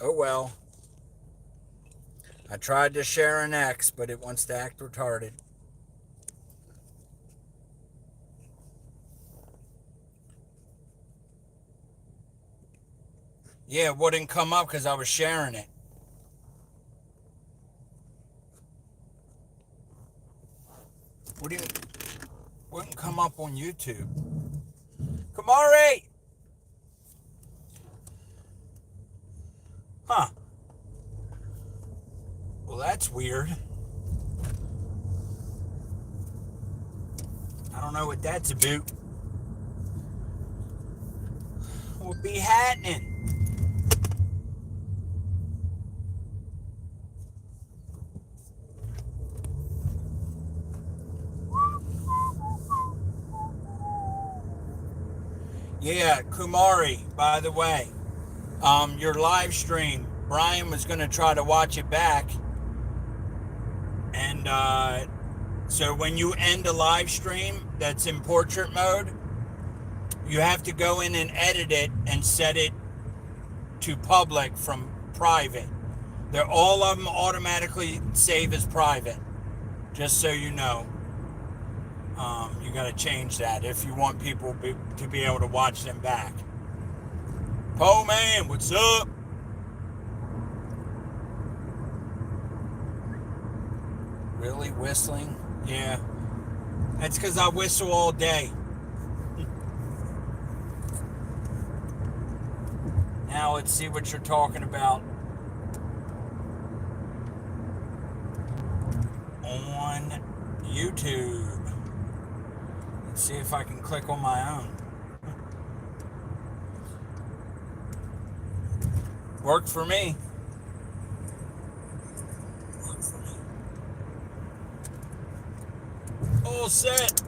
Oh well. I tried to share an X, but it wants to act retarded. Yeah, it wouldn't come up because I was sharing it. What do you? Wouldn't come up on YouTube. Kamari! Huh. Well, that's weird. I don't know what that's about. What be happening? Yeah, Kumari, by the way, your live stream, Brian was going to try to watch it back. And so when you end a live stream that's in portrait mode, you have to go in and edit it and set it to public from private. They're all of them automatically save as private, just so you know. You got to change that if you want people to be able to watch them back. Po man, what's up? Really whistling? Yeah. That's because I whistle all day. Now let's see what you're talking about on YouTube. Let's see if I can click on my own. Worked for me. All set.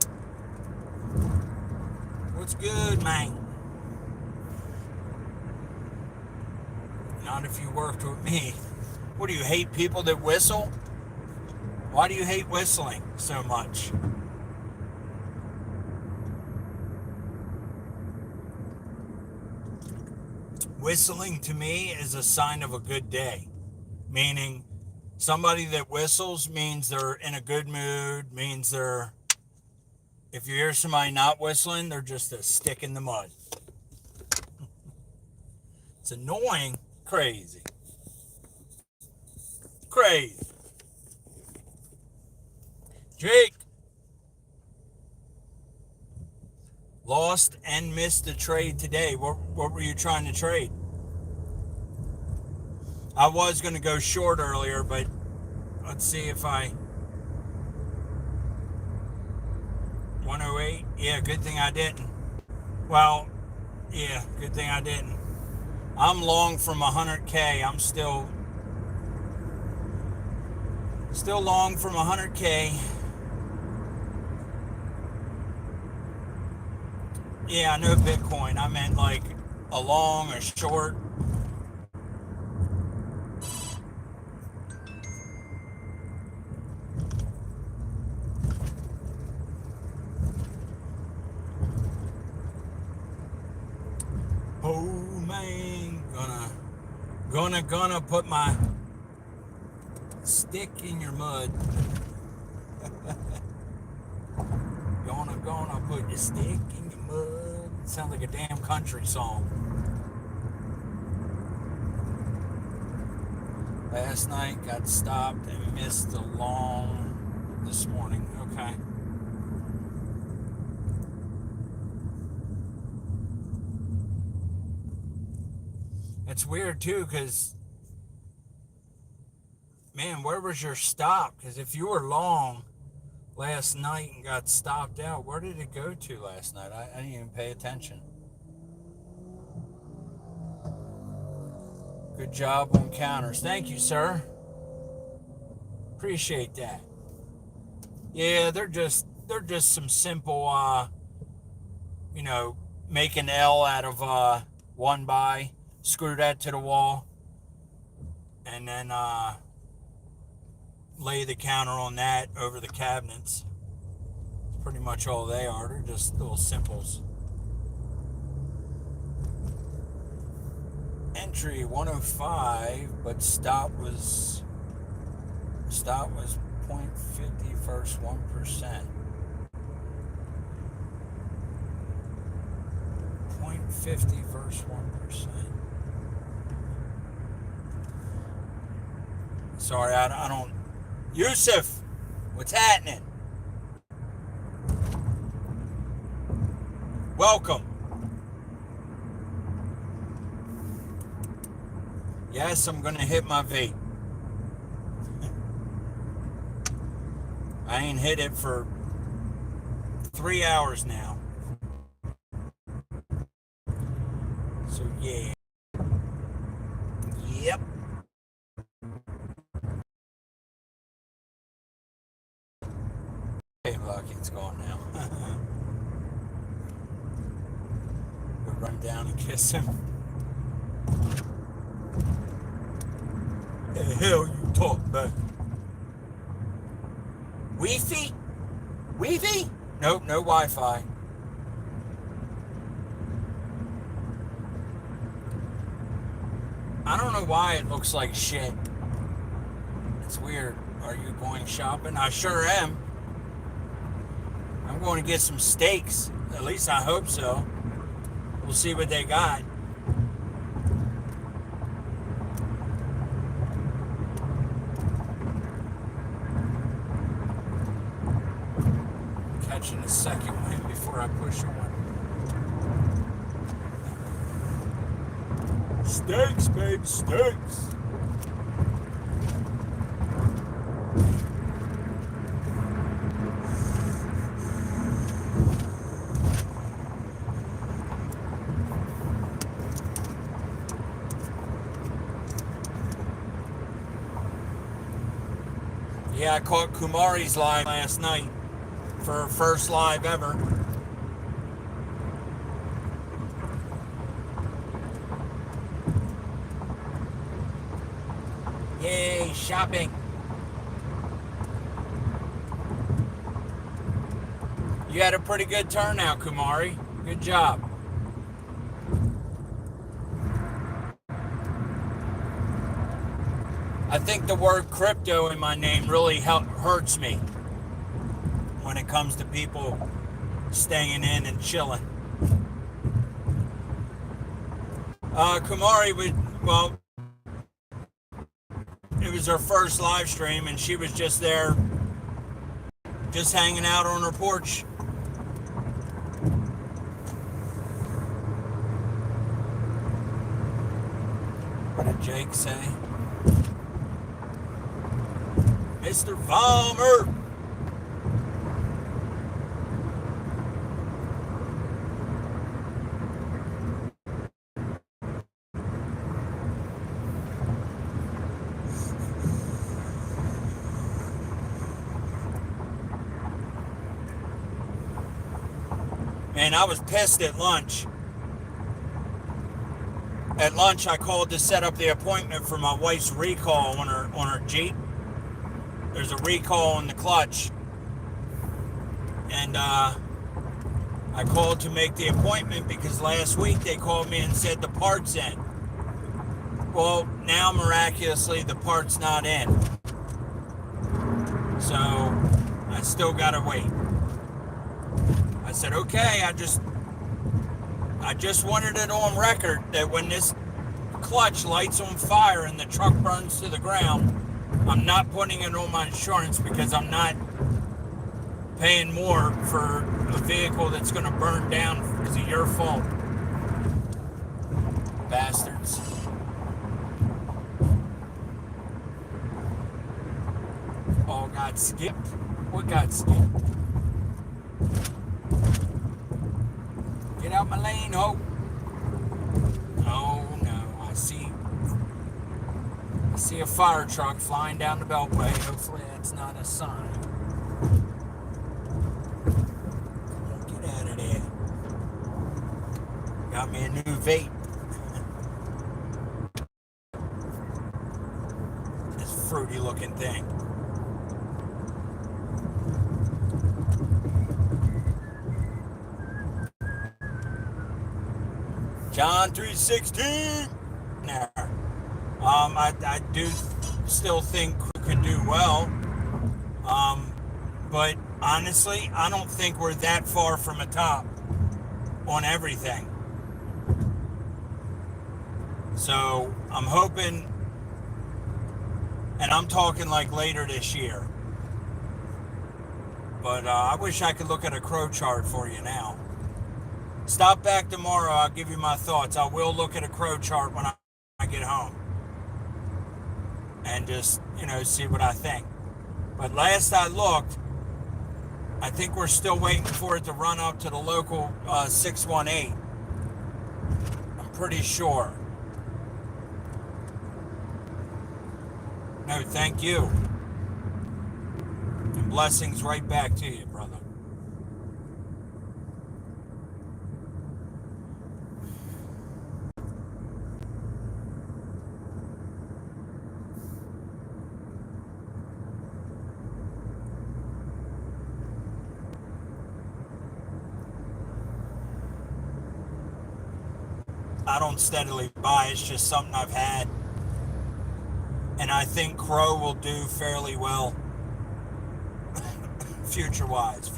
What's good, man? Not if you worked with me. What do you hate people that whistle? Why do you hate whistling so much? Whistling to me is a sign of a good day, meaning somebody that whistles means they're in a good mood, means they're, if you hear somebody not whistling, they're just a stick in the mud. It's annoying, crazy. Crazy. Jake. Lost and missed a trade today. What were you trying to trade? I was going to go short earlier, but let's see if I... 108? Yeah, good thing I didn't. Well, yeah, good thing I didn't. I'm long from 100K. I'm still long from 100K. Yeah, I know Bitcoin. I meant like a long or short. Oh man, gonna put my stick in your mud. Gonna put your stick in your mud. It sounds like a damn country song. Last night got stopped and missed the long this morning. Okay. It's weird too, because man, where was your stop? Because if you were long last night and got stopped out, where did it go to last night? I didn't even pay attention. Good job on counters. Thank you, sir. Appreciate that. Yeah, they're just some simple, make an L out of one buy, screw that to the wall, and then lay the counter on that over the cabinets. That's pretty much all they are. They're just little simples. entry 105, but stop was 0.50 versus 1%. 0.50 versus 1%. Sorry, I don't. Yusuf, what's happening? Welcome. Yes, I'm gonna hit my vape. I ain't hit it for 3 hours now. So yeah. Yep. Hey, Blocky, it's gone now. We'll run down and kiss him. The hell you talk about? Wi-Fi? Wi-Fi? Nope, no Wi-Fi. I don't know why it looks like shit. It's weird. Are you going shopping? I sure am. I'm going to get some steaks. At least I hope so. We'll see what they got. Catching a second one before I push one. Steaks, babe, steaks. Yeah, I caught Kumari's live last night for her first live ever. Yay, shopping. You had a pretty good turnout, Kumari. Good job. I think the word crypto in my name really hurts me when it comes to people staying in and chilling. Kumari well, it was her first live stream and she was just there, just hanging out on her porch. What did Jake say? Mr. Vollmer. Man, I was pissed at lunch. At lunch, I called to set up the appointment for my wife's recall on her Jeep. There's a recall on the clutch. And I called to make the appointment because last week they called me and said the part's in. Well, now miraculously the part's not in. So I still gotta wait. I said, okay, I just wanted it on record that when this clutch lights on fire and the truck burns to the ground, I'm not putting it on my insurance because I'm not paying more for a vehicle that's going to burn down because of your fault. Bastards. All got skipped? What got skipped? Get out my lane, ho. Oh no, I see a fire truck flying down the beltway. Hopefully that's not a sign. Get out of there. Got me a new vape. This fruity looking thing. John 3:16. there. I do still think Crew could do well, but honestly, I don't think we're that far from a top on everything. So I'm hoping, and I'm talking like later this year. But I wish I could look at a Crow chart for you now. Stop back tomorrow. I'll give you my thoughts. I will look at a Crow chart when I get home. And just, see what I think. But last I looked, I think we're still waiting for it to run up to the local 618. I'm pretty sure. No, thank you. And blessings right back to you, brother. I don't steadily buy. It's just something I've had. And I think Crow will do fairly well. Future-wise.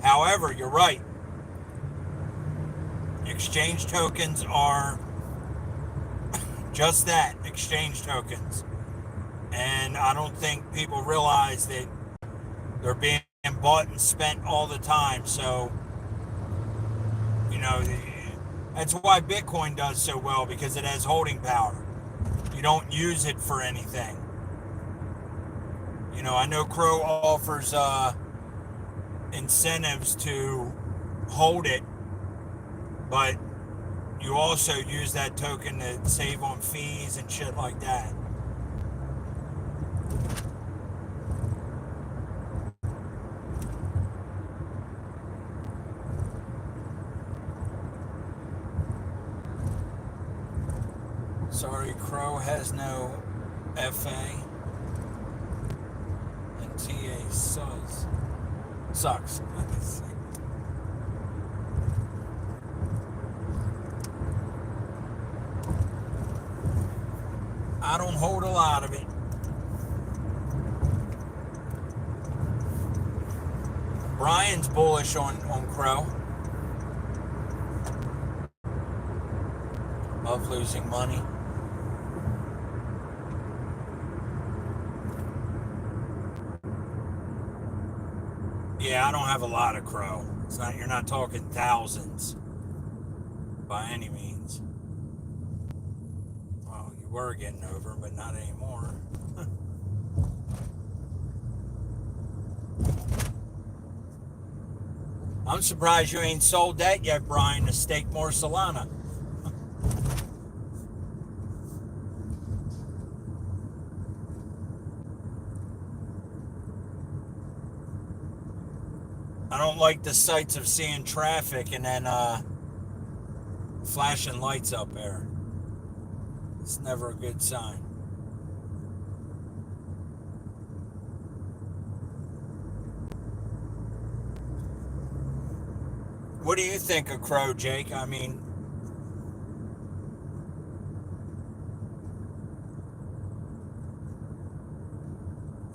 However, you're right. Exchange tokens are just that, exchange tokens. And I don't think people realize that they're being bought and spent all the time. So, that's why Bitcoin does so well, because it has holding power. You don't use it for anything. I know Crow offers incentives to hold it, but you also use that token to save on fees and shit like that. Sorry, Crow has no FA and TA sucks. I don't hold a lot of it. Brian's bullish on Crow. Of losing money. Yeah, I don't have a lot of Crow. You're not talking thousands by any means. Well, you were getting over, but not anymore. I'm surprised you ain't sold that yet, Brian, to stake more Solana. I don't like the sights of seeing traffic and then flashing lights up there. It's never a good sign. What do you think of Crow, Jake? I mean,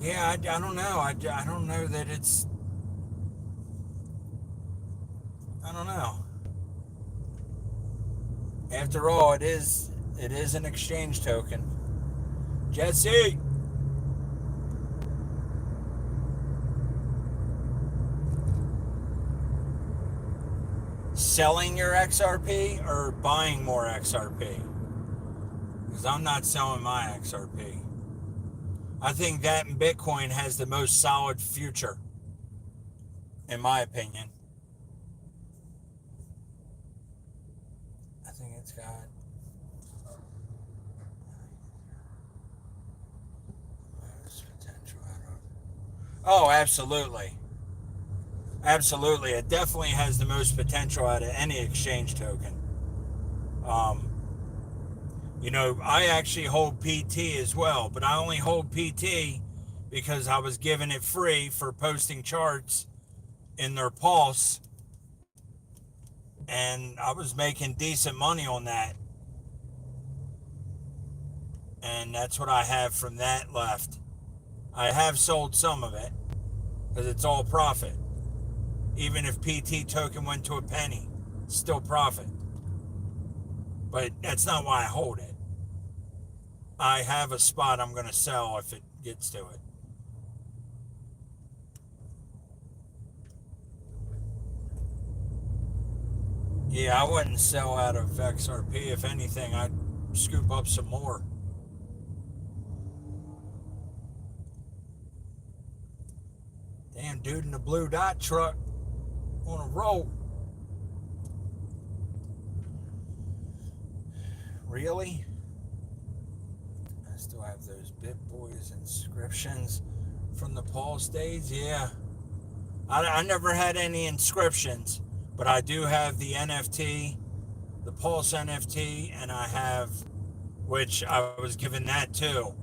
yeah, I don't know. I don't know that it's... I don't know. After all, it is an exchange token. Jesse! Selling your XRP or buying more XRP? Because I'm not selling my XRP. I think that in Bitcoin has the most solid future, in my opinion. I think it's got most potential out of... Oh, absolutely. Absolutely. It definitely has the most potential out of any exchange token. I actually hold PT as well, but I only hold PT because I was given it free for posting charts in their Pulse and I was making decent money on that. And that's what I have from that left. I have sold some of it because it's all profit. Even if PT token went to a penny, still profit. But that's not why I hold it. I have a spot I'm going to sell if it gets to it. Yeah, I wouldn't sell out of XRP. If anything, I'd scoop up some more. Damn, dude in the blue dot truck on a roll. Really? I still have those BitBoys inscriptions from the Pulse days. Yeah. I never had any inscriptions, but I do have the NFT, the Pulse NFT, and I have, which I was given that too.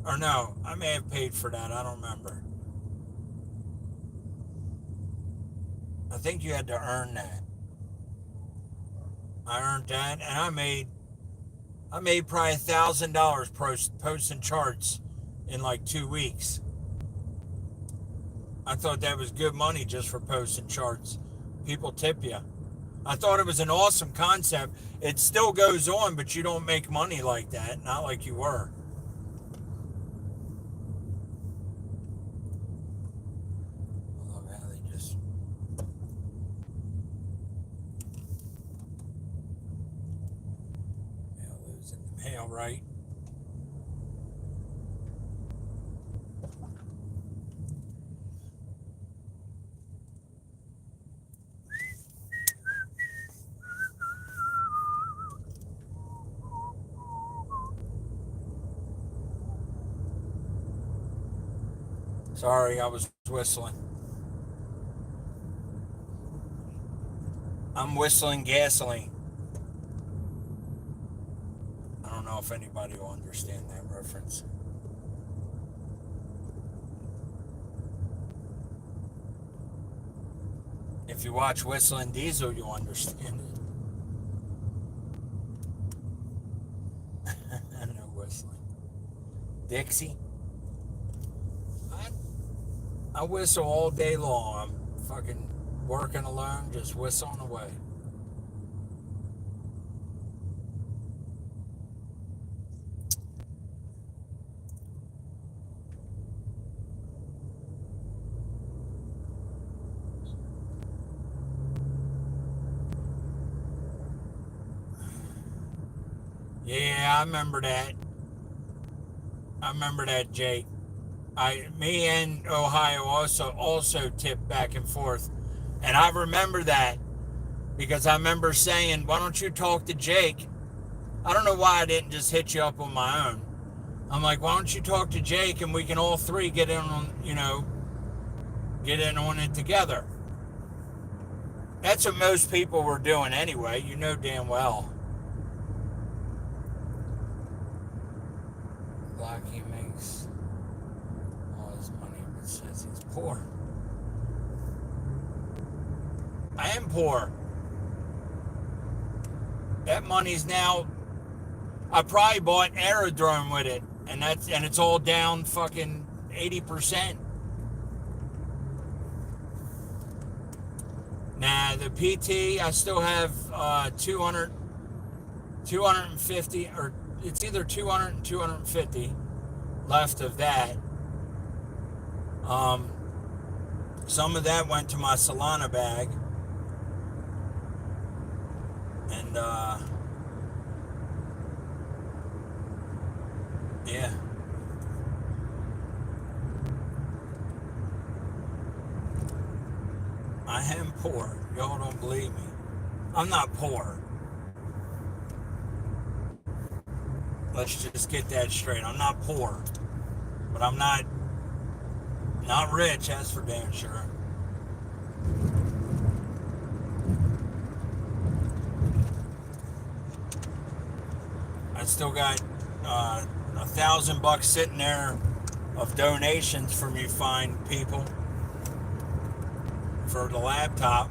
Or no, I may have paid for that. I don't remember. I think you had to earn that. I earned that, and I made probably $1,000 posting charts in like 2 weeks. I thought that was good money just for posting charts. People tip you. I thought it was an awesome concept. It still goes on, but you don't make money like that. Not like you were. I love how they just... Mail those in the mail, right? Sorry, I was whistling. I'm whistling gasoline. I don't know if anybody will understand that reference. If you watch Whistling Diesel, you'll understand it. I know whistling. Dixie. I whistle all day long. I'm fucking working alone, just whistling away. Yeah, I remember that. I remember that, Jake. Me and Ohio also tipped back and forth, and I remember that because I remember saying, "Why don't you talk to Jake?" I don't know why I didn't just hit you up on my own. I'm like, "Why don't you talk to Jake and we can all three get in on it together?" That's what most people were doing anyway. You know damn well. Blocky makes all his money but says he's poor. I am poor. That money's now... I probably bought Aerodrome with it, and it's all down fucking 80%. Nah, the PT, I still have 250, or it's either 200 and 250 left of that. Some of that went to my Solana bag. And, yeah. I am poor. Y'all don't believe me. I'm not poor. Let's just get that straight. I'm not poor. But I'm not rich, that's for damn sure. I still got $1,000 sitting there of donations from you fine people for the laptop.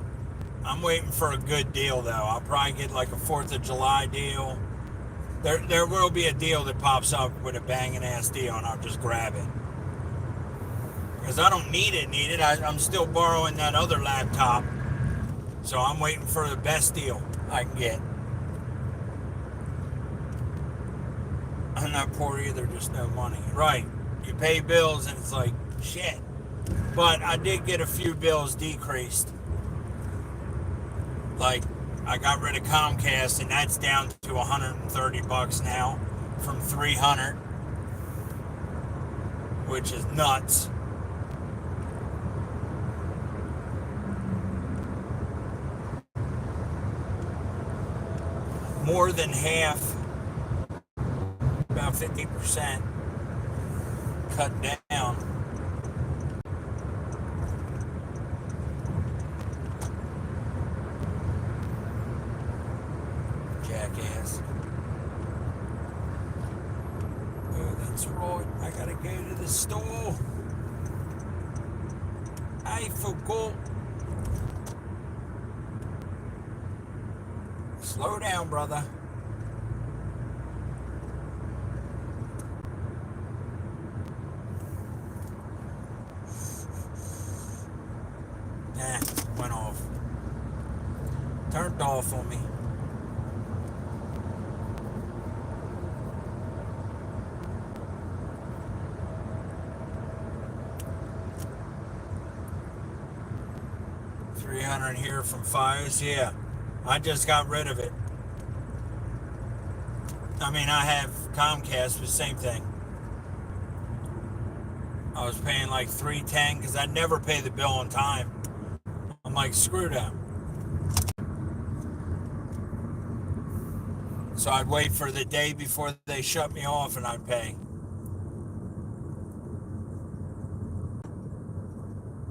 I'm waiting for a good deal though. I'll probably get like a 4th of July deal. There will be a deal that pops up with a banging ass deal, and I'll just grab it. Because I don't need it. I'm still borrowing that other laptop. So I'm waiting for the best deal I can get. I'm not poor either, just no money. Right. You pay bills and it's like, shit. But I did get a few bills decreased. Like, I got rid of Comcast and that's down to $130 now from $300, which is nuts. More than half, about 50% cut down. Jackass. Oh, that's right. I gotta go to the store. I forgot. Slow down, brother. Nah, went off. Turned off on me. $300 here from Fires. Yeah, I just got rid of it. I mean, I have Comcast, but same thing. I was paying like $310 because I never pay the bill on time. I'm like, screw them. So I'd wait for the day before they shut me off and I'd pay.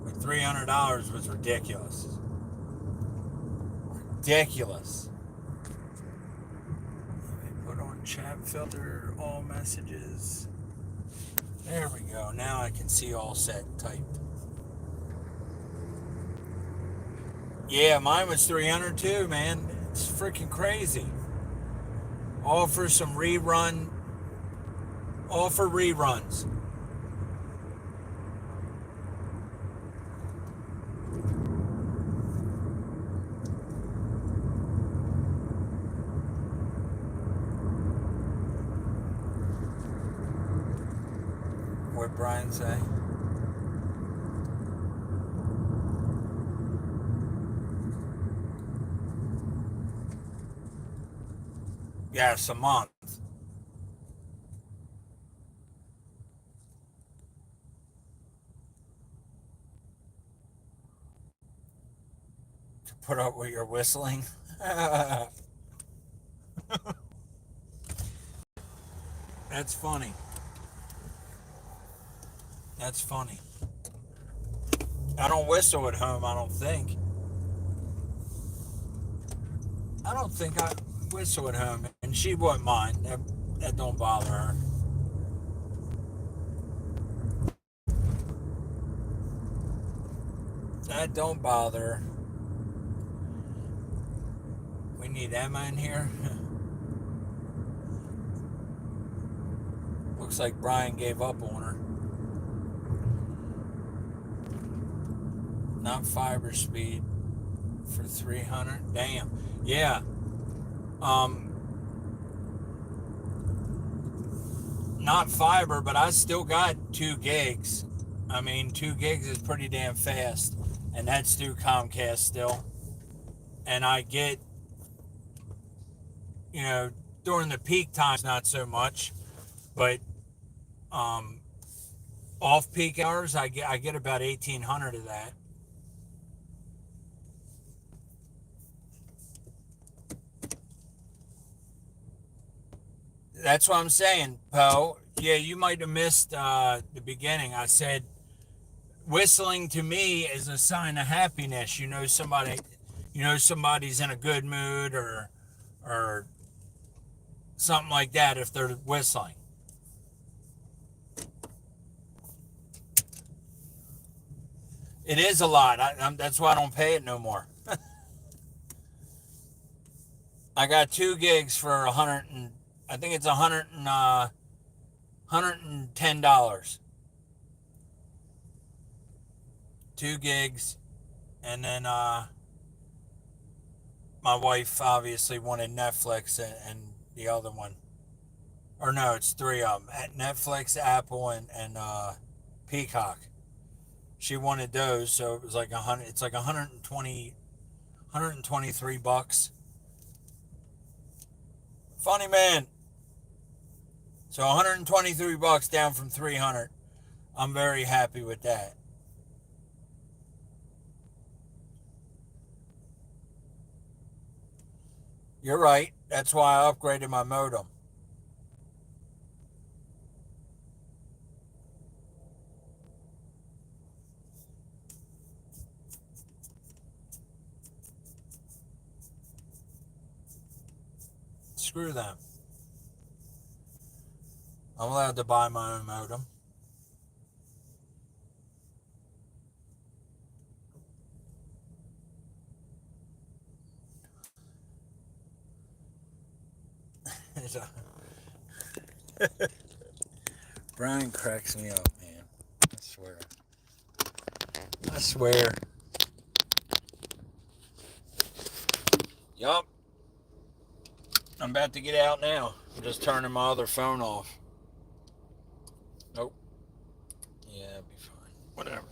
But $300 was ridiculous. Ridiculous. Let me put on chat filter, all messages. There we go. Now I can see all set typed. Yeah, mine was $300 too, man. It's freaking crazy. Offer some rerun. Offer reruns. What Brian say? Yes, a month. To put up with your whistling. That's funny. That's funny. I don't whistle at home, I don't think. I don't think I whistle at home, and she wouldn't mind. That don't bother her. That don't bother her. We need Emma in here. Looks like Brian gave up on her. Not fiber speed for 300. Damn. Yeah. Not fiber, but I still got 2 gigs. I mean, 2 gigs is pretty damn fast, and that's through Comcast still. And I get, during the peak times, not so much, but off peak hours, I get about 1,800 of that. That's what I'm saying, Poe. Yeah, you might have missed the beginning. I said whistling to me is a sign of happiness. Somebody's in a good mood or something like that if they're whistling. It is a lot. That's why I don't pay it no more. I got 2 gigs for I think it's $110. 2 gigs, and then my wife obviously wanted Netflix and the other one. Or no, it's 3 of them. At Netflix, Apple, and Peacock. She wanted those, so it was like 100. It's like 123 bucks. Funny man. So 123 bucks down from 300. I'm very happy with that. You're right. That's why I upgraded my modem. Screw them. I'm allowed to buy my own modem. Brian cracks me up, man. I swear. I swear. Yup. I'm about to get out now. I'm just turning my other phone off. Nope. Yeah, it'll be fine. Whatever.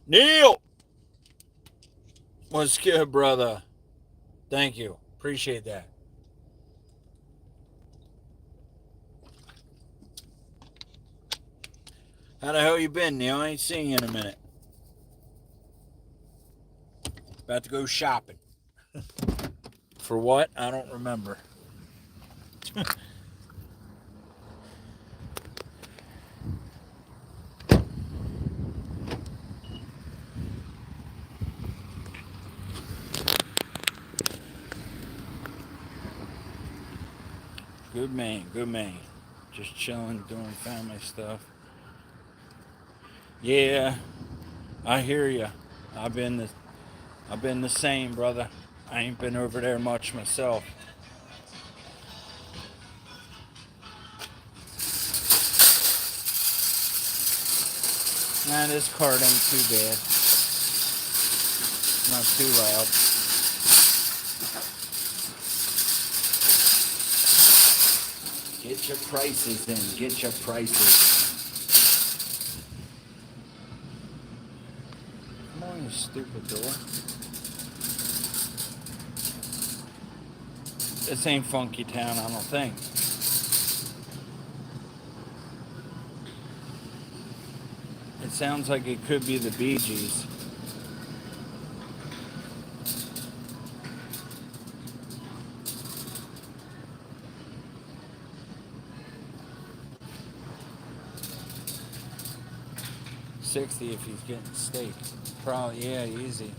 Neil! What's good, brother? Thank you. Appreciate that. How the hell you been, Neil? I ain't seen you in a minute. About to go shopping. For what? I don't remember. Good man, good man. Just chilling, doing family stuff. Yeah, I hear you. I've been the same, brother. I ain't been over there much myself. Nah, this cart ain't too bad. Not too loud. Get your prices in. Get your prices in. Come on, you stupid door. This ain't Funky Town, I don't think. It sounds like it could be the Bee Gees. $60 if he's getting steak. Probably, yeah, easy.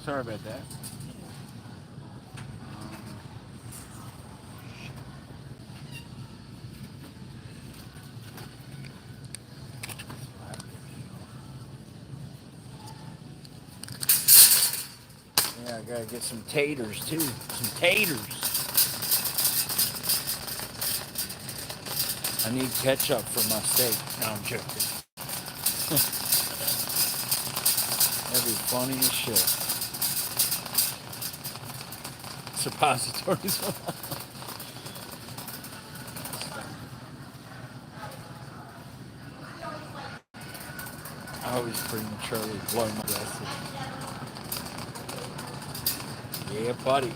Sorry about that. Yeah, I gotta get some taters too. Some taters. I need ketchup for my steak. No, I'm joking. That'd be funny as shit. Suppositories. I always prematurely blow my glasses. Yeah, buddy.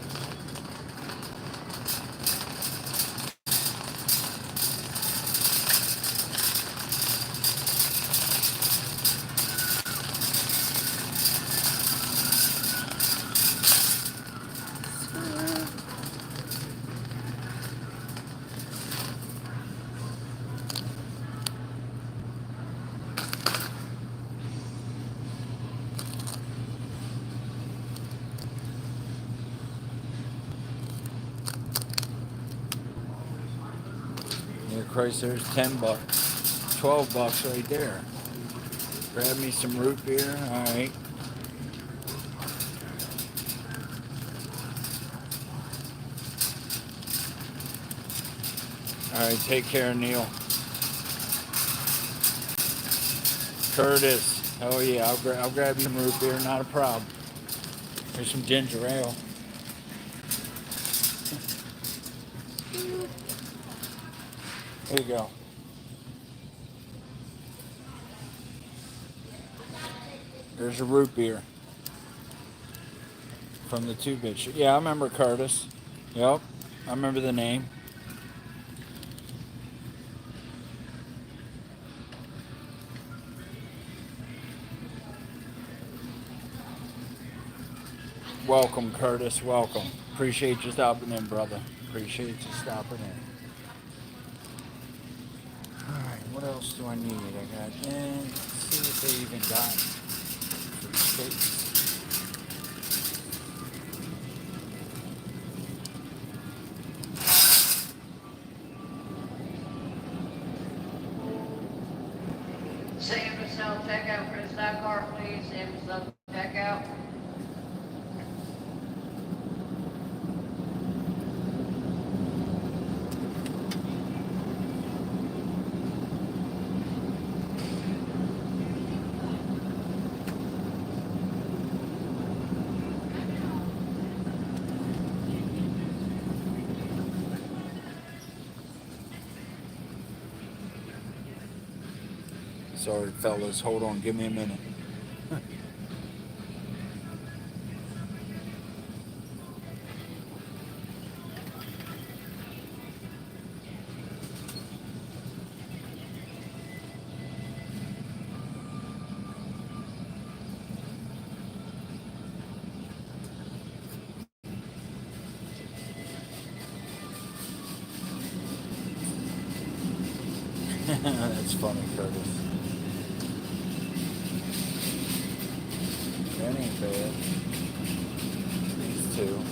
price there is 10 bucks. 12 bucks right there. Grab me some root beer. All right. All right, take care, Neil. Curtis. Oh yeah, I'll grab you some root beer. Not a problem. Here's some ginger ale. There you go. There's a root beer from the 2-bit. Yeah, I remember Curtis. Yep, I remember the name. Welcome, Curtis. Welcome. Appreciate you stopping in, brother. Appreciate you stopping in. All right, what else do I need? I got. Let's see what they even got for states. Sam to sell checkout for the stock car, please. Sam to sell checkout. Sorry, fellas. Hold on. Give me a minute. That's funny, Curtis. That ain't bad. These two.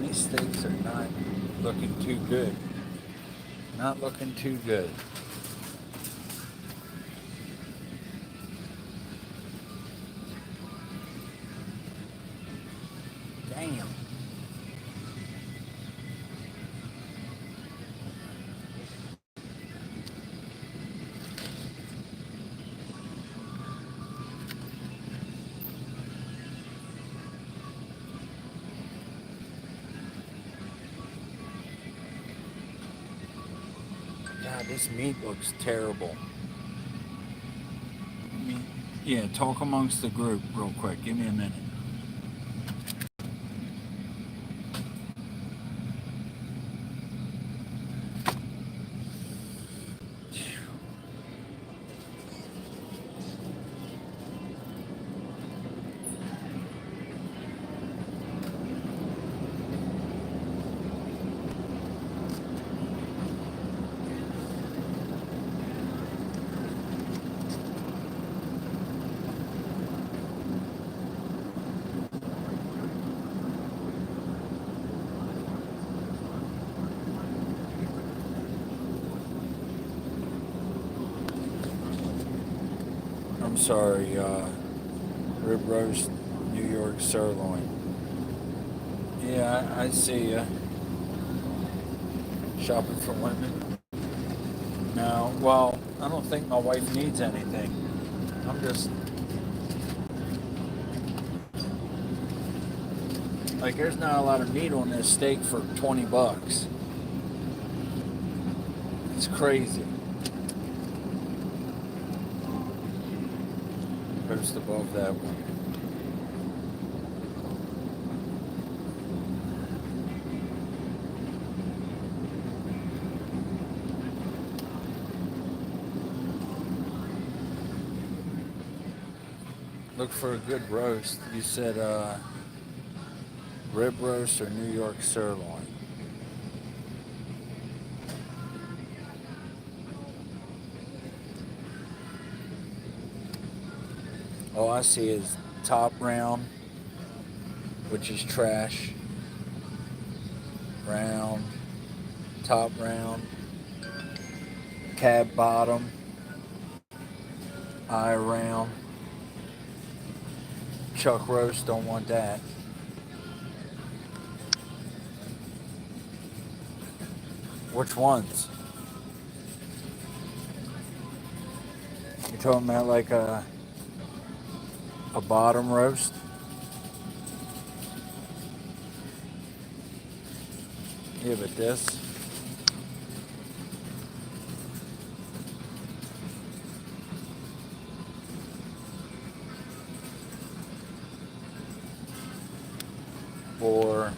These steaks are not looking too good. Not looking too good. Damn. God, this meat looks terrible. Yeah, talk amongst the group real quick. Give me a minute. I'm sorry, rib roast, New York sirloin. Yeah, I see ya. Shopping for women. No, well, I don't think my wife needs anything. I'm just like, there's not a lot of meat on this steak for 20 bucks. It's crazy. Post above that one. Look for a good roast. You said rib roast or New York sirloin. All I see is top round, which is trash. Round, top round, cab bottom, eye round, chuck roast, don't want that. Which ones? You talking about like a bottom roast? Yeah, but this. Or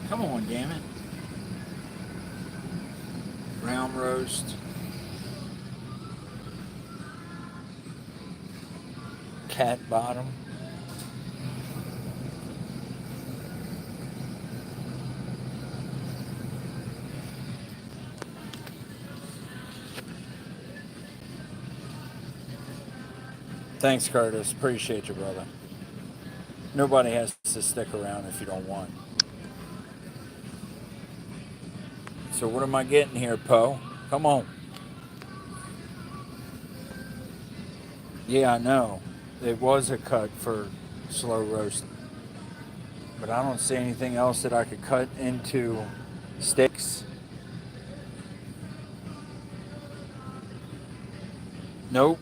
come on, damn it. Round roast. Cat bottom. Thanks, Curtis. Appreciate you, brother. Nobody has to stick around if you don't want. So what am I getting here, Poe? Come on. Yeah, I know. It was a cut for slow roast. But I don't see anything else that I could cut into steaks. Nope.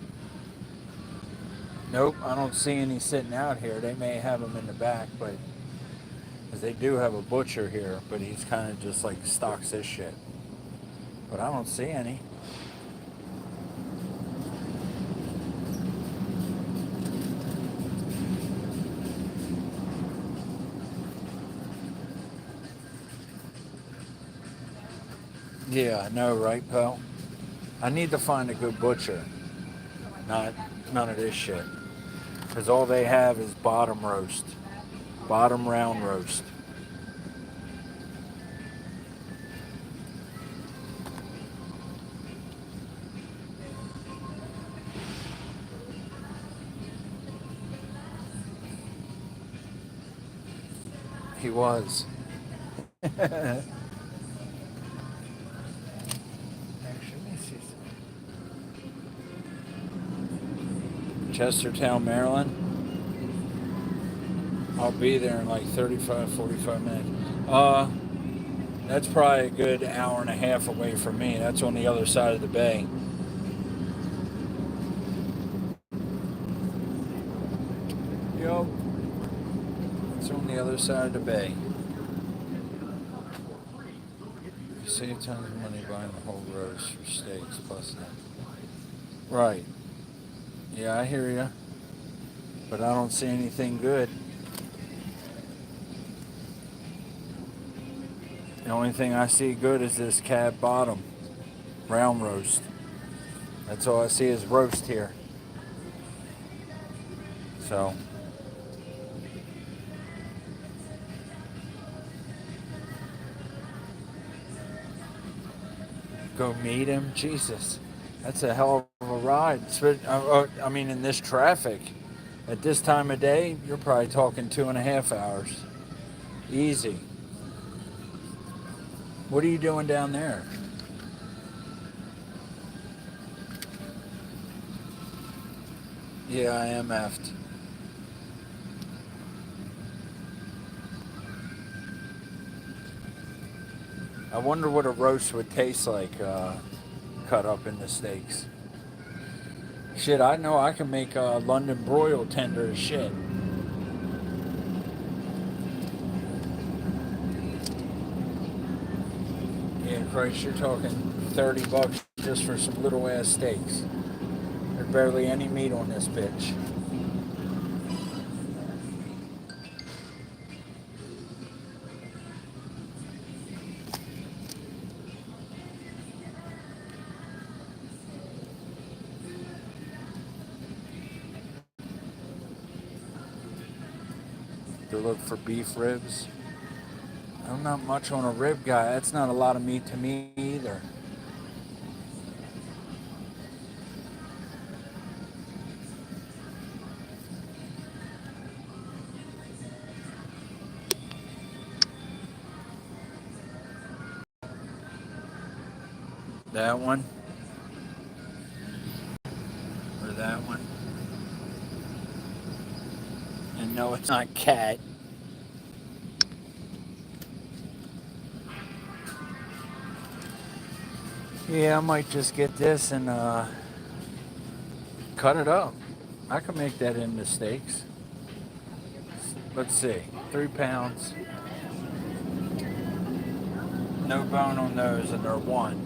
Nope, I don't see any sitting out here. They may have them in the back, but because they do have a butcher here, but he's kind of just like stocks his shit. But I don't see any. Yeah, I know, right, Poe? I need to find a good butcher. Not none of this shit. Because all they have is bottom roast. Bottom round roast. He was. Actually, let me see some. Chestertown, Maryland. I'll be there in like 35, 45 minutes. That's probably a good hour and a half away from me. That's on the other side of the bay. Yup. It's on the other side of the bay. You save tons of money buying the whole roast for steaks plus that. Right. Yeah, I hear you. But I don't see anything good. The only thing I see good is this cab bottom round roast. That's all I see is roast here. So go meet him. Jesus, that's a hell of a ride. I mean, in this traffic, at this time of day, you're probably talking 2.5 hours. Easy. What are you doing down there? Yeah, I am effed. I wonder what a roast would taste like cut up into steaks. Shit, I know I can make London broil tender as shit. Yeah, Christ, you're talking $30 just for some little ass steaks. There's barely any meat on this bitch. or look for beef ribs. I'm not much on a rib guy. That's not a lot of meat to me either. That one. Or that one. And no, it's not cat. Yeah, I might just get this and cut it up. I can make that into steaks. Let's see, 3 pounds. No bone on those, and they're 1.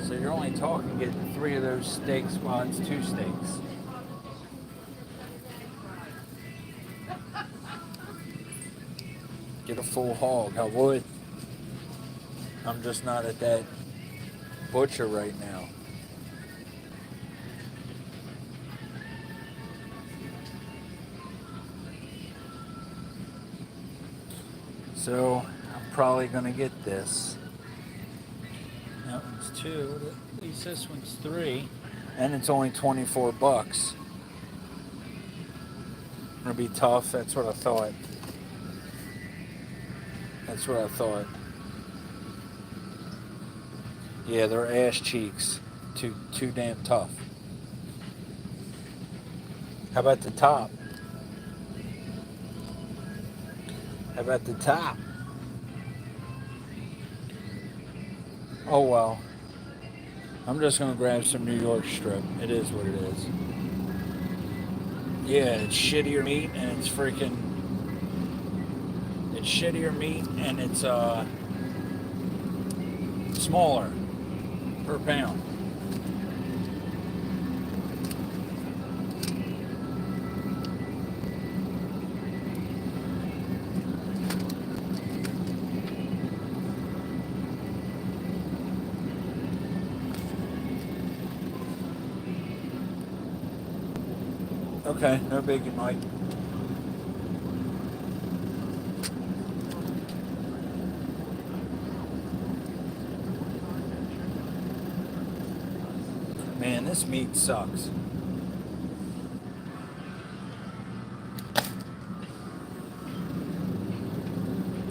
So you're only talking getting 3 of those steak spots, 2 steaks. Get a full hog. I would. I'm just not at that butcher right now. So I'm probably gonna get this. That one's 2. At least this one's 3, and it's only 24 bucks. It'll be tough. That's what I thought. That's what I thought. Yeah, they're ass cheeks. Too damn tough. How about the top? How about the top? Oh well. I'm just gonna grab some New York strip. It is what it is. Yeah, it's shittier meat and it's freaking. It's shittier meat and it's smaller per pound. Okay, no biggie, Mike. Man, this meat sucks.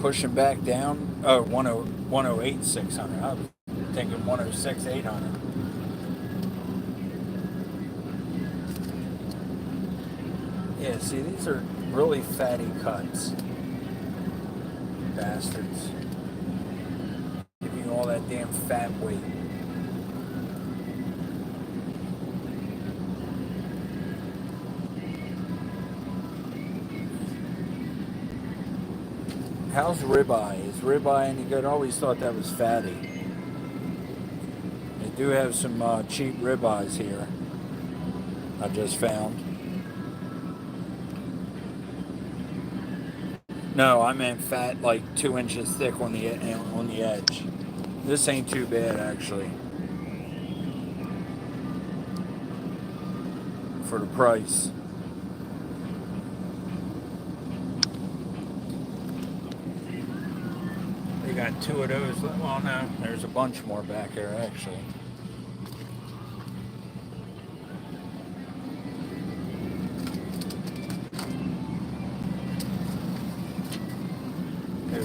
Pushing back down. Oh, 108, 600. I was thinking 106, 800. Yeah, see, these are really fatty cuts. Bastards. Giving you all that damn fat weight. How's ribeye? Is ribeye any good? I always thought that was fatty. They do have some cheap ribeyes here. I just found. No, I meant fat, like 2 inches thick on the edge. This ain't too bad actually. For the price. They got 2 of those. Well, no, there's a bunch more back there actually.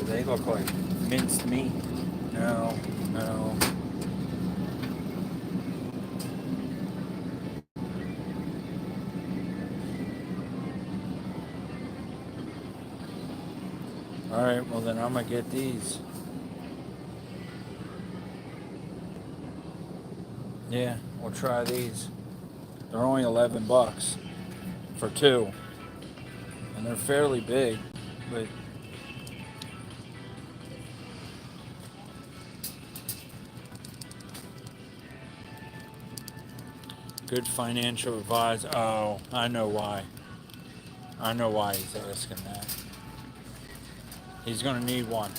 They look like minced meat. No. Alright, well then I'm gonna get these. Yeah, we'll try these. They're only 11 bucks for 2. And they're fairly big, but good financial advice. Oh, I know why. I know why he's asking that. He's going to need one.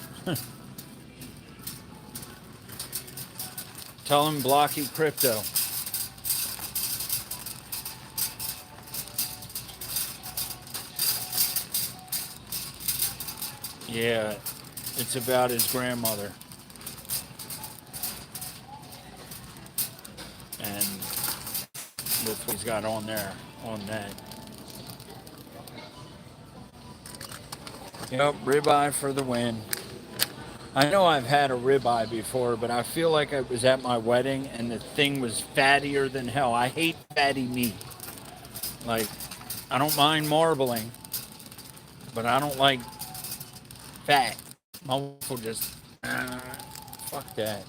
Tell him Blocky crypto. Yeah, it's about his grandmother. And that's what he's got on there, on that. Yep, ribeye for the win. I know I've had a ribeye before, but I feel like I was at my wedding and the thing was fattier than hell. I hate fatty meat. Like, I don't mind marbling, but I don't like fat. My wife will just, fuck that.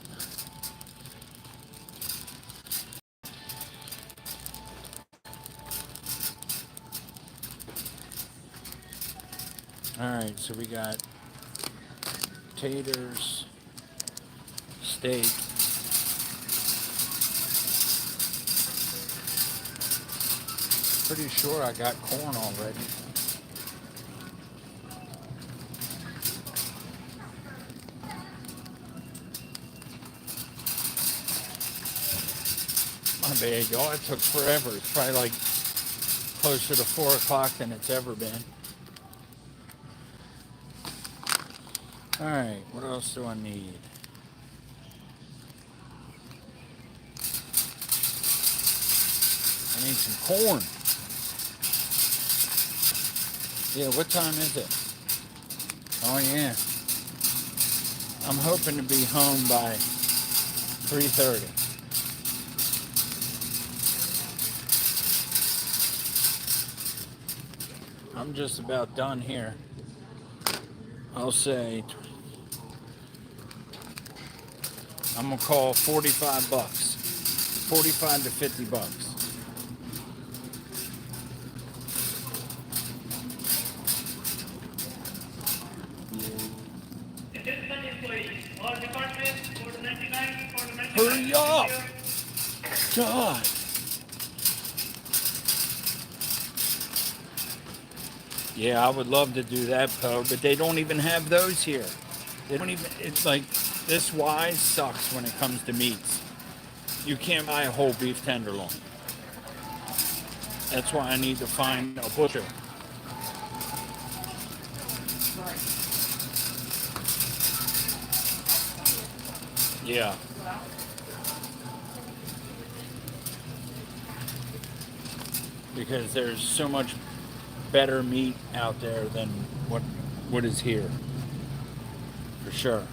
Alright, so we got taters, steak. Pretty sure I got corn already. My bad, y'all. It took forever. It's probably like closer to 4 o'clock than it's ever been. Alright, what else do I need? I need some corn. Yeah, what time is it? Oh yeah. I'm hoping to be home by 3:30. I'm just about done here. I'll say I'm gonna call 45 bucks. 45 to 50 bucks. Hurry up! God! Yeah, I would love to do that, Poe, but they don't even have those here. They don't even, it's like, this wise sucks when it comes to meats. You can't buy a whole beef tenderloin. That's why I need to find a butcher. Yeah. Because there's so much better meat out there than what is here. For sure.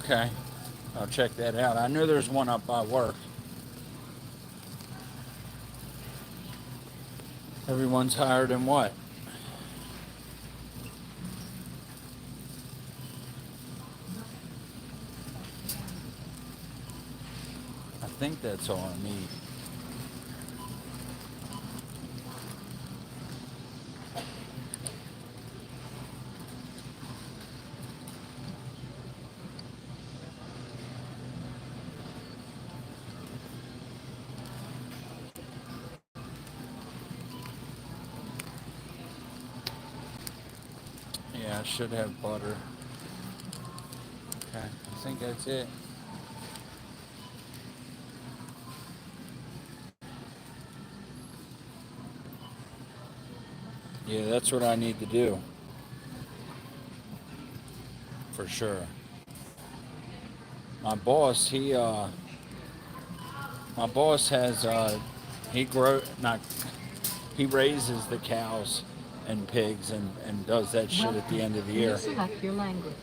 Okay. I'll check that out. I know there's one up by work. Everyone's hired in what? I think that's all I need. Yeah, I should have butter. Okay, I think that's it. Yeah, that's what I need to do. For sure. My boss, my boss has, he raises the cows and pigs and does that shit at the end of the year. Select your language.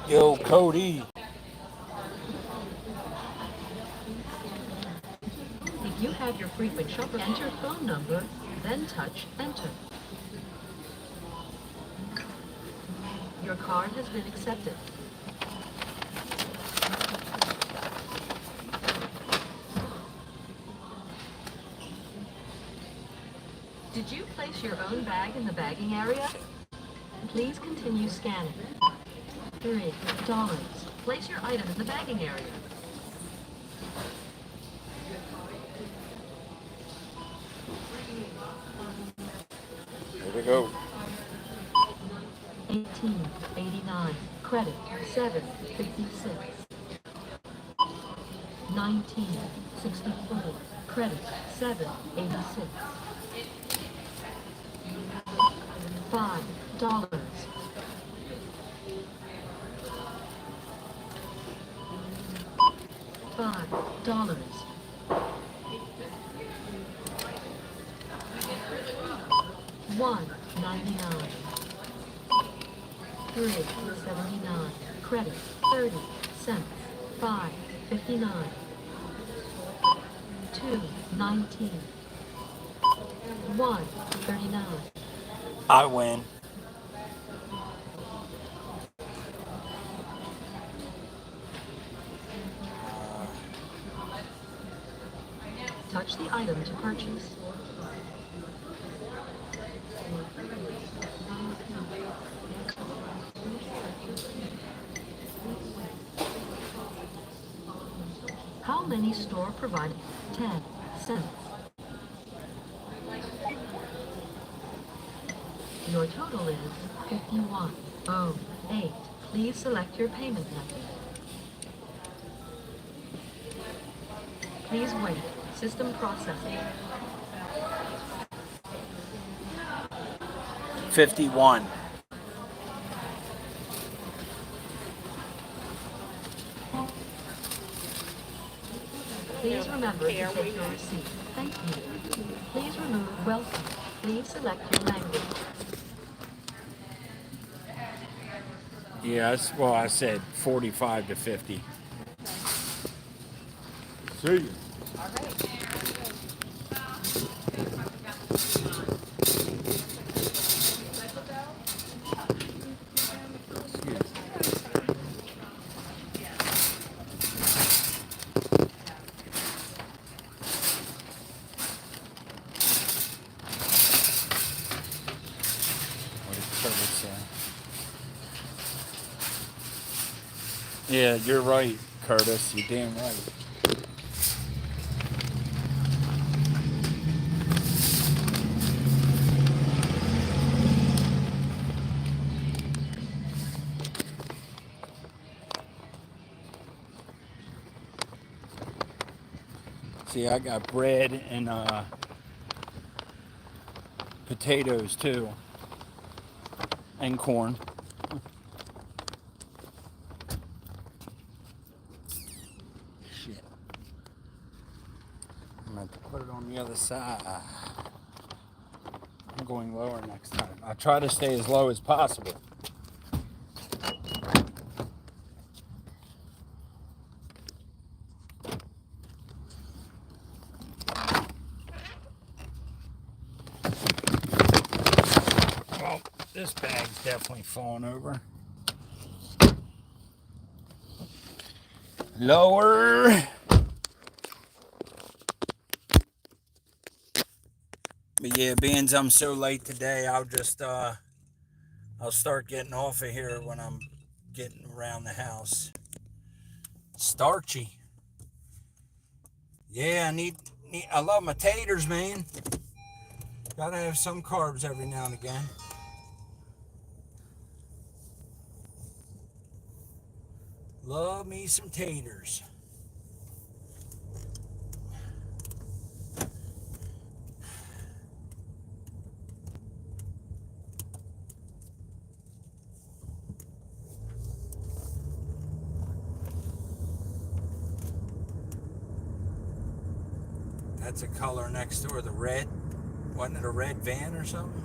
Yo, Cody. If you have your frequent shopper, enter phone number, then touch enter. Your card has been accepted. Did you place your own bag in the bagging area? Please continue scanning. $3. Place your item in the bagging area. go. 1889. Credit 756. 1964. Credit 786. $5. $5. $1.99. $3.79. Credit 30 cents. $5.59. $2.19. $1.39. I win. Touch the item to purchase. How many store provided? 10 cents. Your total is 51.08. Please select your payment method. Please wait. System processing. 51. Please remember to take your receipt. Thank you. Please remove welcome. Please select your language. Yes, well, I said 45 to 50. See you. Yeah, you're right, Curtis. You're damn right. See, I got bread and potatoes too, and corn. Shit. I'm going to put it on the other side. I'm going lower next time. I try to stay as low as possible. Well, this bag's definitely falling over. Lower. But yeah, being I'm so late today, I'll just I'll start getting off of here when I'm getting around the house. Starchy. Yeah, I love my taters, man. Gotta have some carbs every now and again. Love me some taters. That's a color next door, the red. Wasn't it a red van or something?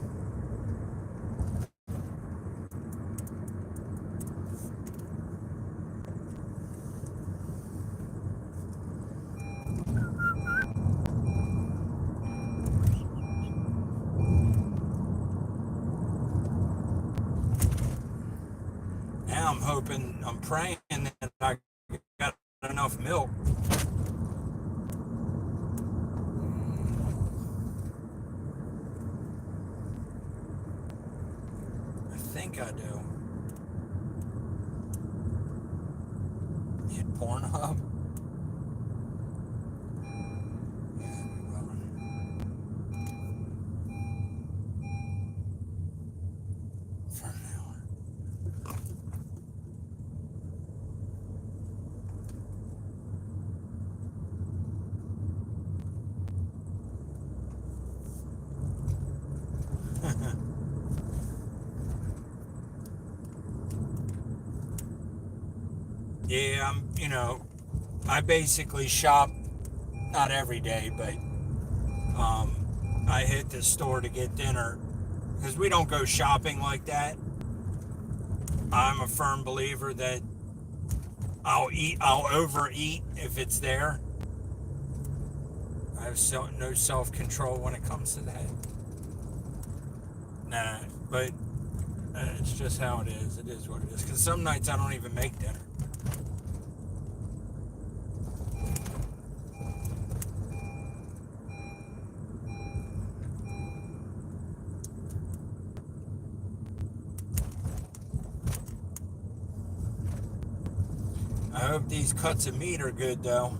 Now I'm hoping, I'm praying that I got enough milk. I think I do. Hit Pornhub. Yeah, Yeah, I basically shop, not every day, but I hit the store to get dinner because we don't go shopping like that. I'm a firm believer that I'll overeat if it's there. I have no self-control when it comes to that. Nah, but it's just how it is. It is what it is. Because some nights I don't even make dinner. I hope these cuts of meat are good, though.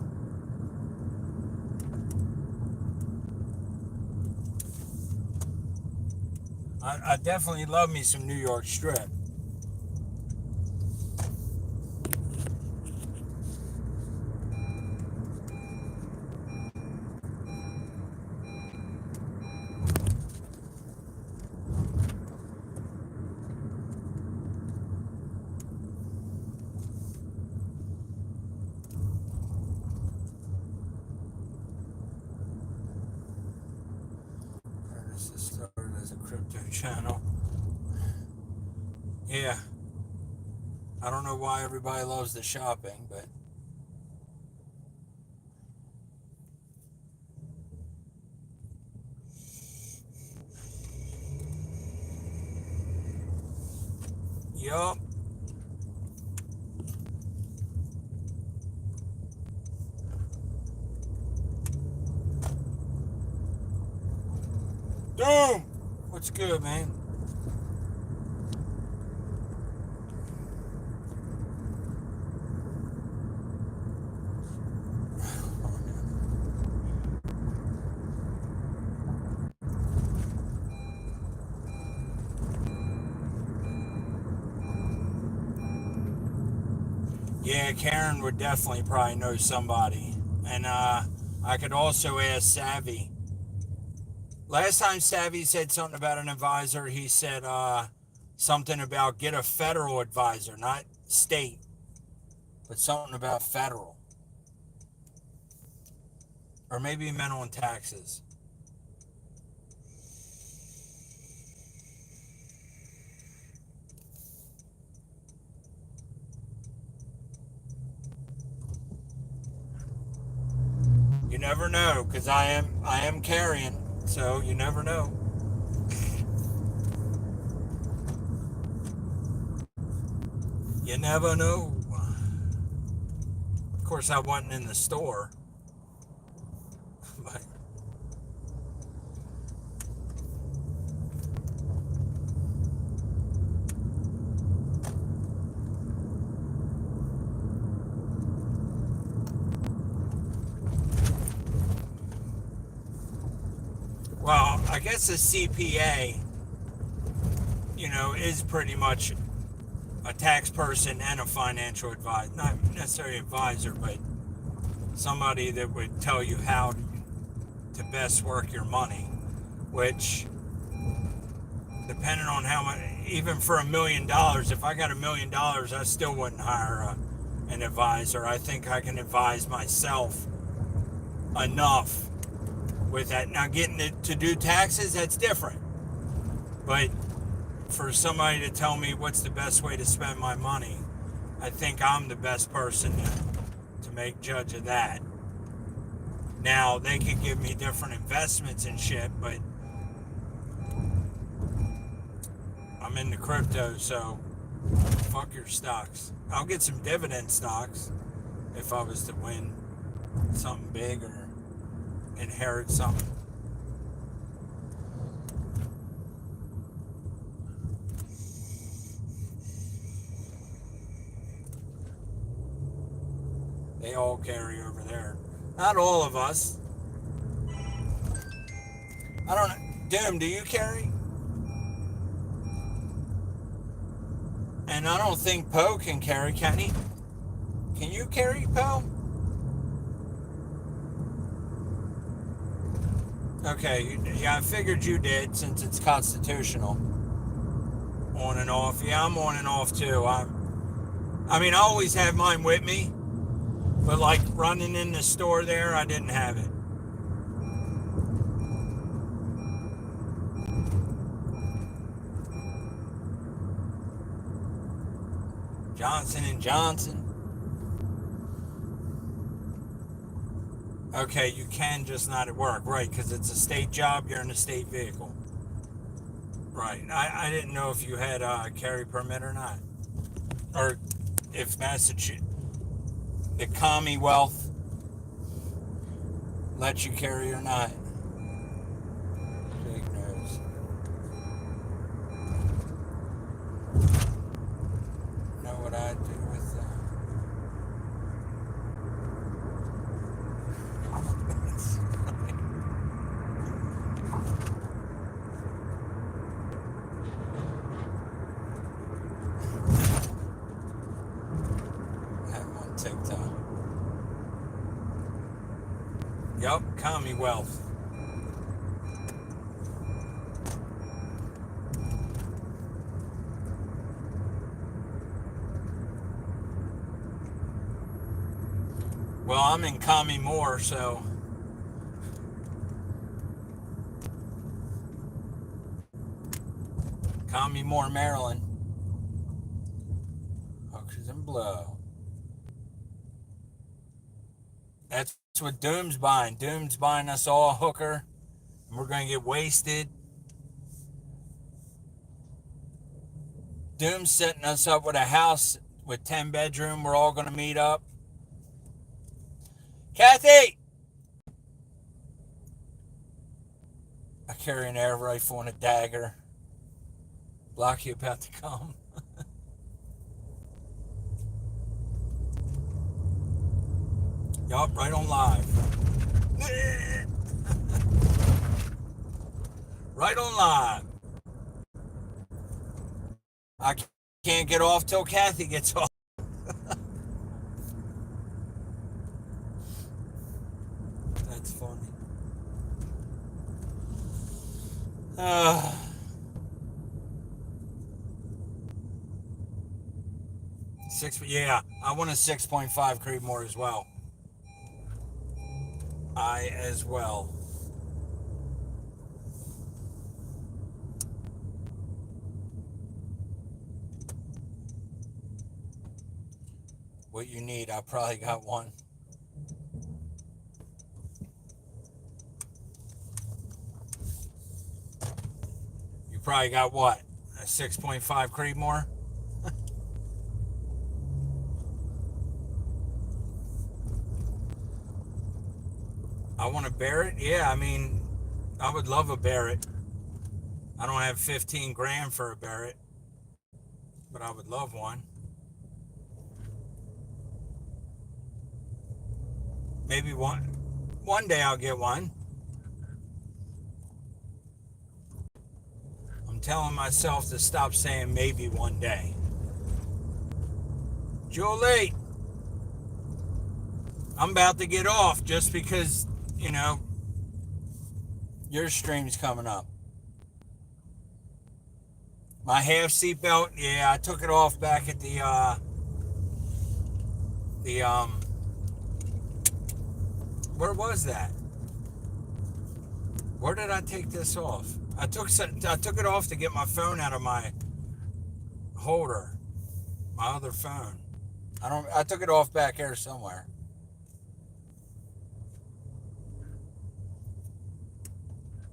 I definitely love me some New York strip. This is started as a crypto channel. Yeah. I don't know why everybody loves the shopping, but yup. Doom! What's good, man? Yeah, Karen would definitely probably know somebody. And I could also ask Savvy. Last time Savvy said something about an advisor, he said something about get a federal advisor, not state, but something about federal. Or maybe he meant on taxes. You never know, because I am carrying, so you never know. You never know. Of course, I wasn't in the store, but well, I guess a CPA, is pretty much a tax person and a financial advisor. Not necessarily advisor, but somebody that would tell you how to best work your money, which, depending on how much, even for $1 million, if I got $1 million, I still wouldn't hire an advisor. I think I can advise myself enough with that. Now, getting it to do taxes, that's different. But for somebody to tell me what's the best way to spend my money, I think I'm the best person to make judge of that. Now, they could give me different investments and shit, but I'm into crypto, so fuck your stocks. I'll get some dividend stocks if I was to win something big or inherit something. They all carry over there. Not all of us. I don't know. Doom, do you carry? And I don't think Poe can carry, can he? Can you carry, Poe? Okay, yeah, I figured you did since it's constitutional. On and off. Yeah, I'm on and off too. I mean, I always have mine with me, but like running in the store there, I didn't have it. Johnson and Johnson. Okay, you can, just not at work, right? Because it's a state job. You're in a state vehicle, right? I didn't know if you had a carry permit or not, or if Massachusetts, the Commonwealth, lets you carry or not. Big news. Know what I do with I'm on TikTok. Yup, Commonwealth. Well, I'm in Commie so Commie Maryland. Hookers and blow. That's what Doom's buying. Doom's buying us all a hooker, and we're going to get wasted. Doom's setting us up with a house with 10 bedroom. We're all going to meet up. Kathy! I carry an air rifle and a dagger. Blocky about to come. Yup, right on live. Right on live. I can't get off till Kathy gets off. That's funny. Yeah, I want a 6.5 Creedmoor as well. I as well. What you need, I probably got one. You probably got what? A 6.5 Creedmoor? I want a Barrett? Yeah, I mean, I would love a Barrett. I don't have 15 grand for a Barrett, but I would love one. Maybe one day I'll get one. I'm telling myself to stop saying maybe one day. Julie, I'm about to get off just because, you know, your stream's coming up. My half seatbelt, yeah, I took it off back at the where was that? Where did I take this off? I took it off to get my phone out of my holder, my other phone. I took it off back here somewhere.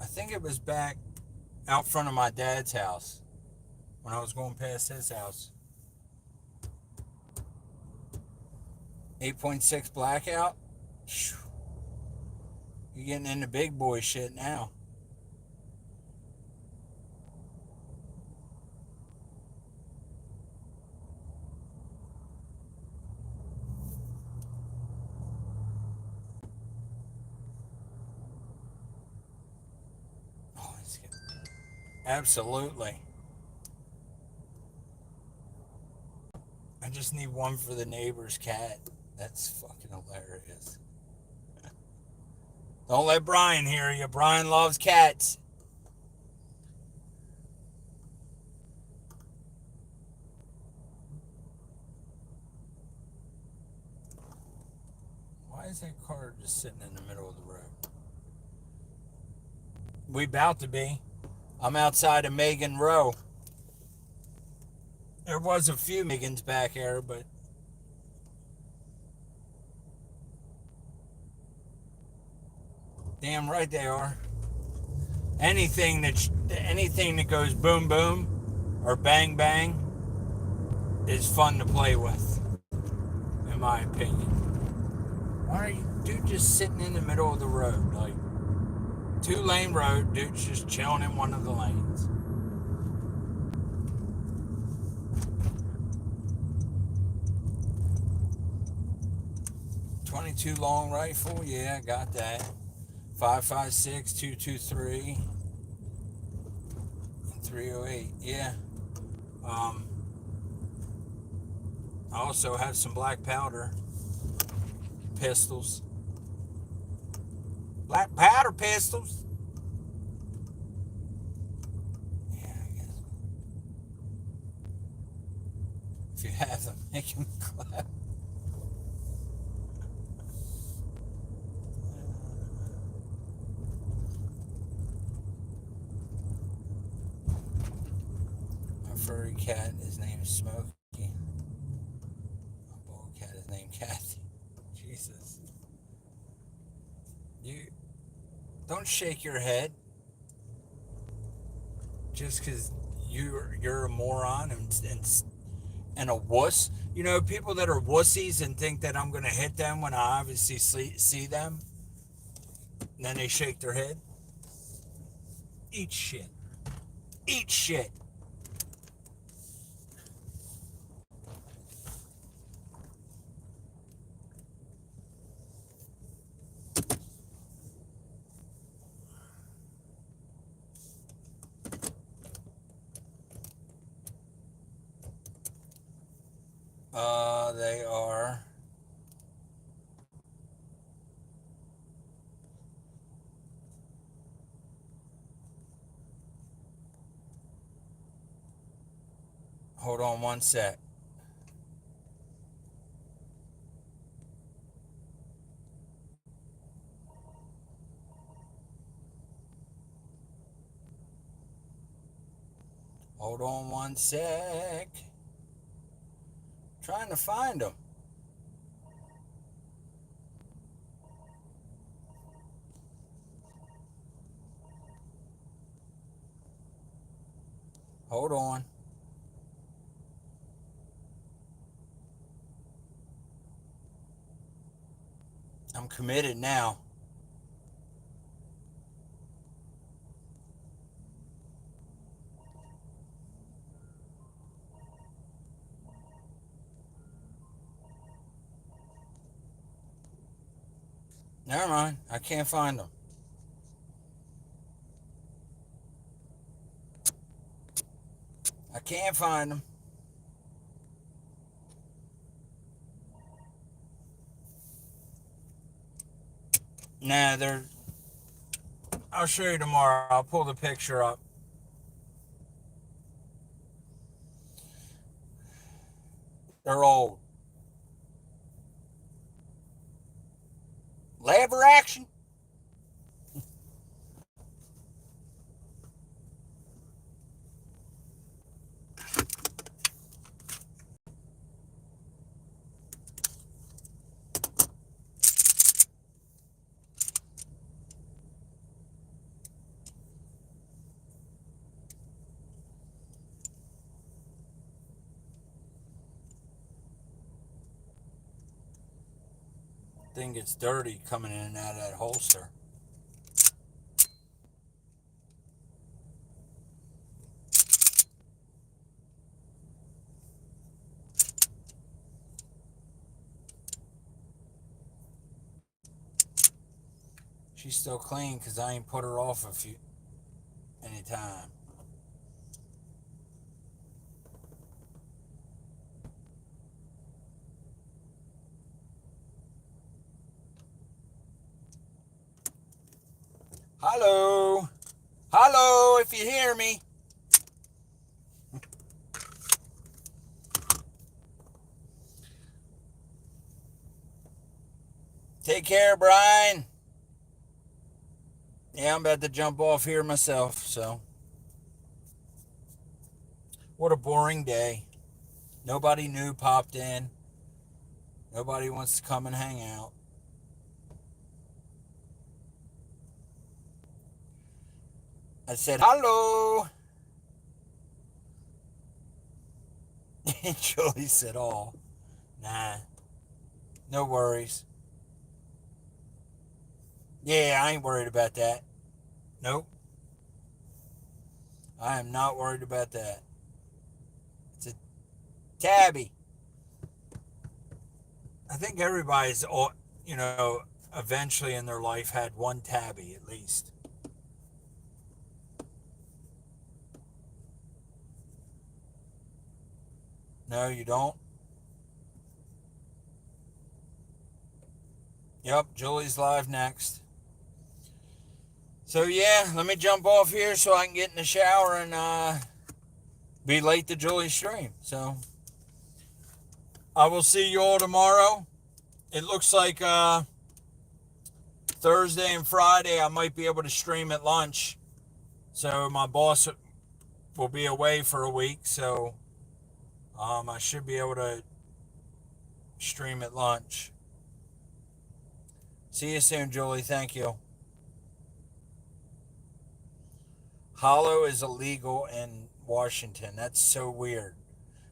I think it was back out front of my dad's house when I was going past his house. 8.6 blackout. You're getting into big boy shit now. Oh, he's getting... Absolutely. I just need one for the neighbor's cat. That's fucking hilarious. Don't let Brian hear you. Brian loves cats. Why is that car just sitting in the middle of the road? We about to be. I'm outside of Megan Row. There was a few Megans back here, but damn right they are. Anything that goes boom boom or bang bang is fun to play with, in my opinion. Why are you dude just sitting in the middle of the road? Like 2-lane road, dude's just chilling in one of the lanes. .22 long rifle, yeah, got that. 5.56, 223, and 308, yeah. I also have some black powder pistols. Black powder pistols. Yeah, I guess. If you have them, make them clap. My furry cat, his name is Smokey. My bull cat is named Kathy. Jesus. You don't shake your head just because you're a moron and a wuss. You know, people that are wussies and think that I'm going to hit them when I obviously see them, and then they shake their head. Eat shit. Eat shit. They are. Hold on one sec. Hold on one sec. Trying to find them. Hold on. I'm committed now. Never mind. I can't find them. I can't find them. Nah, they're. I'll show you tomorrow. I'll pull the picture up. They're old. Lever action. Thing gets dirty coming in and out of that holster. She's still clean because I ain't put her off any time. Hello. Hello, if you hear me. Take care, Brian. Yeah, I'm about to jump off here myself, so. What a boring day. Nobody new popped in. Nobody wants to come and hang out. I said, hello. Julie said, oh, nah, no worries. Yeah, I ain't worried about that. Nope. I am not worried about that. It's a tabby. I think everybody's, eventually in their life had one tabby at least. No, you don't? Yep, Julie's live next. So yeah, let me jump off here so I can get in the shower and be late to Julie's stream. So I will see you all tomorrow. It looks like Thursday and Friday I might be able to stream at lunch. So my boss will be away for a week, so I should be able to stream at lunch. See you soon, Julie. Thank you. Hollow is illegal in Washington. That's so weird.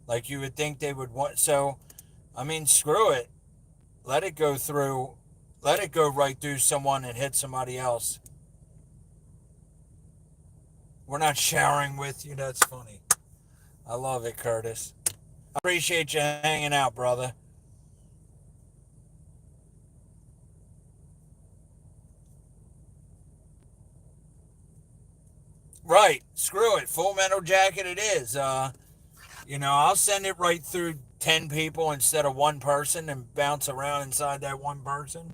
Like you would think they would want. So, I mean, screw it. Let it go through. Let it go right through someone and hit somebody else. We're not showering with you. That's funny. I love it, Curtis. I appreciate you hanging out, brother. Right. Screw it. Full Metal Jacket it is. I'll send it right through 10 people instead of one person and bounce around inside that one person.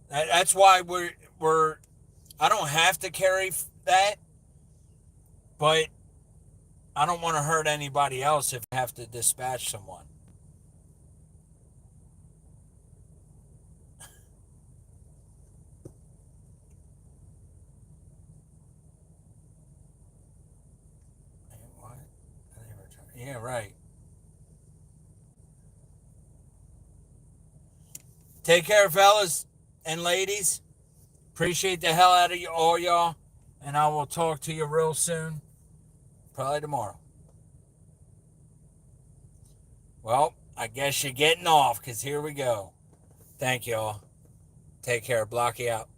That's why I don't have to carry that, but I don't want to hurt anybody else if I have to dispatch someone. What? Yeah, right. Take care, fellas and ladies. Appreciate the hell out of you, all y'all. And I will talk to you real soon. Probably tomorrow. Well, I guess you're getting off because here we go. Thank y'all. Take care. Blocky out.